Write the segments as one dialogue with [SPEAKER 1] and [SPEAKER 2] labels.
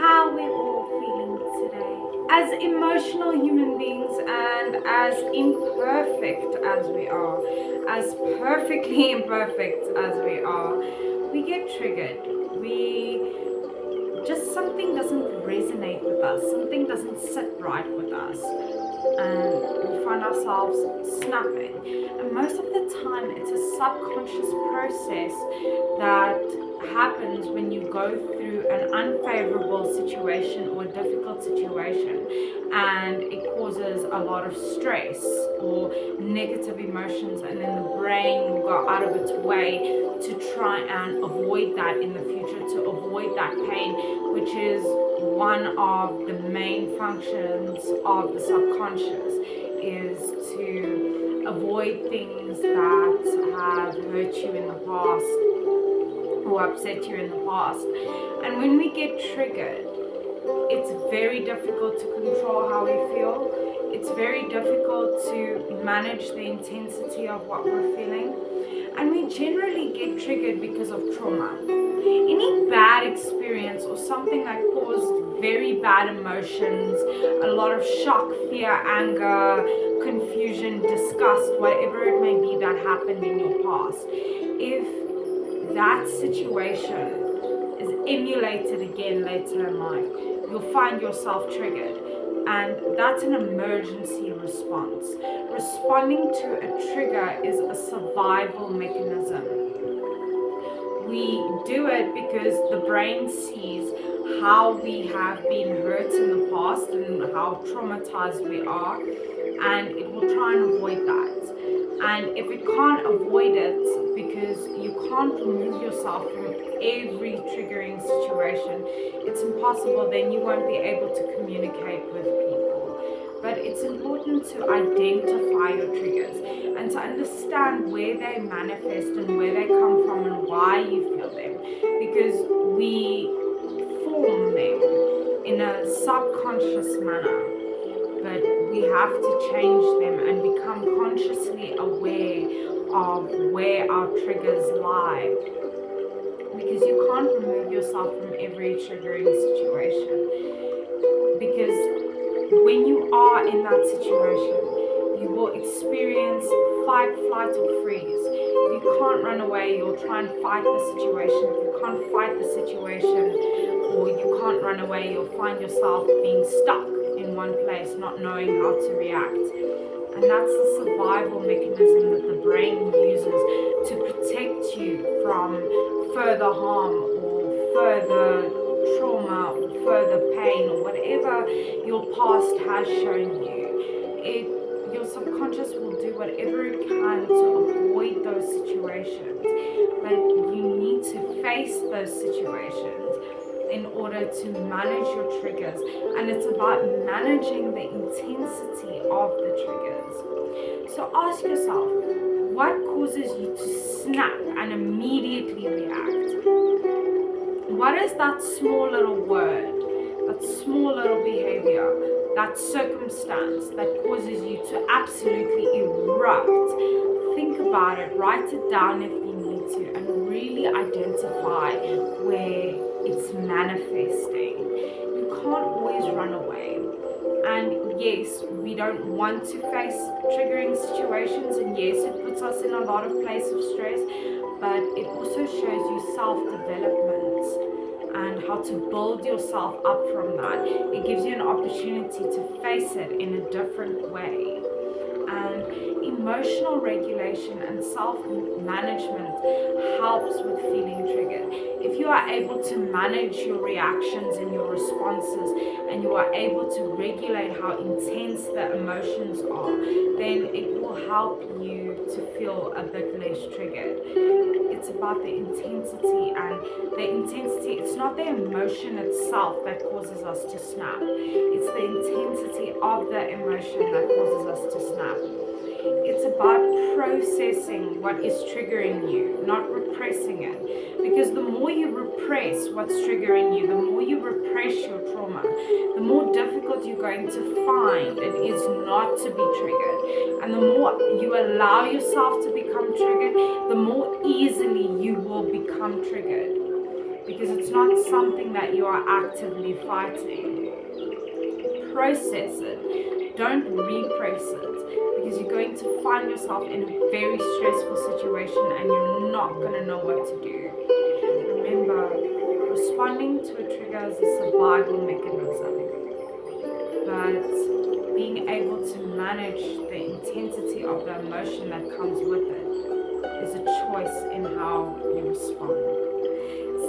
[SPEAKER 1] how we're all feeling today. As emotional human beings and as imperfect as we are, as perfectly imperfect as we are, we get triggered. Something doesn't resonate with us, something doesn't sit right with us, and we find ourselves snapping. And most of the time, it's a subconscious process that happens when you go through an unfavorable situation or a difficult situation, and it causes a lot of stress or negative emotions, and then the brain will go out of its way to try and avoid that in the future, to avoid that pain, which is one of the main functions of the subconscious, is to avoid things that have hurt you in the past or upset you in the past. And when we get triggered, it's very difficult to control how we feel. It's very difficult to manage the intensity of what we're feeling. And we generally get triggered because of trauma. Any bad experience or something that caused very bad emotions, a lot of shock, fear, anger, confusion, disgust, whatever it may be that happened in your past. If that situation is emulated again later in life, you'll find yourself triggered. And that's an emergency response. Responding to a trigger is a survival mechanism. We do it because the brain sees how we have been hurt in the past and how traumatized we are, and it will try and avoid that. And if it can't avoid it, because you can't remove yourself from every triggering situation, it's impossible, then you won't be able to communicate with people. But it's important to identify your triggers and to understand where they manifest and where they come from and why you feel them, because we form them in a subconscious manner. But we have to change them and become consciously aware of where our triggers lie, because you can't remove yourself from every triggering situation. Because when you are in that situation, you will experience fight, flight, or freeze. If you can't run away, you'll try and fight the situation. If you can't fight the situation or you can't run away, you'll find yourself being stuck in one place, not knowing how to react. And that's the survival mechanism that the brain uses to protect you from further harm or further trauma or further pain or whatever your past has shown you. Your subconscious will do whatever it can to avoid those situations, but you need to face those situations in order to manage your triggers. And it's about managing the intensity of the triggers. So ask yourself, what causes you to snap and immediately react? What is that small little word, that small little behavior, that circumstance that causes you to absolutely erupt? Think about it, write it down if you need to, and really identify where it's manifesting. You can't always run away. And yes, we don't want to face triggering situations, and yes, it puts us in a lot of places of stress, but it also shows you self-development and how to build yourself up from that. It gives you an opportunity to face it in a different way. And emotional regulation and self-management helps with feeling triggered. If you are able to manage your reactions and your responses, and you are able to regulate how intense the emotions are, then it will help you to feel a bit less triggered. It's about the intensity, and the intensity, it's not the emotion itself that causes us to snap. It's the intensity of the emotion that causes us to snap. It's about processing what is triggering you, not repressing it. Because the more you repress what's triggering you, the more you repress your trauma, the more difficult you're going to find it is not to be triggered. And the more you allow yourself to become triggered, the more easily you will become triggered. because it's not something that you are actively fighting. Process it. Don't repress it, because you're going to find yourself in a very stressful situation and you're not going to know what to do. Remember, responding to a trigger is a survival mechanism, but being able to manage the intensity of the emotion that comes with it is a choice in how you respond.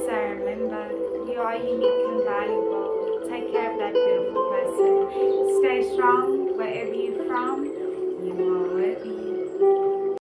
[SPEAKER 1] So remember, you are unique and valuable. Take care of that beautiful person. Stay strong wherever you're from. You are worthy.